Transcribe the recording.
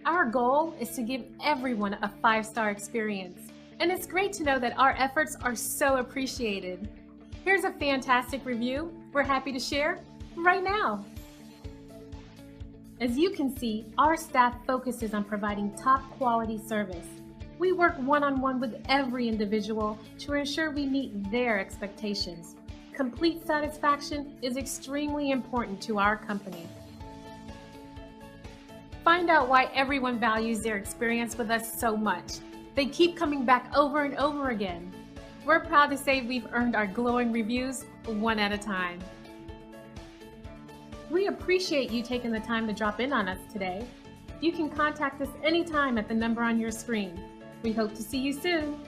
Our goal is to give everyone a 5-star experience, and it's great to know that our efforts are so appreciated. Here's a fantastic review we're happy to share right now. As you can see, our staff focuses on providing top quality service. We work one-on-one with every individual to ensure we meet their expectations. Complete satisfaction is extremely important to our company. Find out why everyone values their experience with us so much. They keep coming back over and over again. We're proud to say we've earned our glowing reviews one at a time. We appreciate you taking the time to drop in on us today. You can contact us anytime at the number on your screen. We hope to see you soon.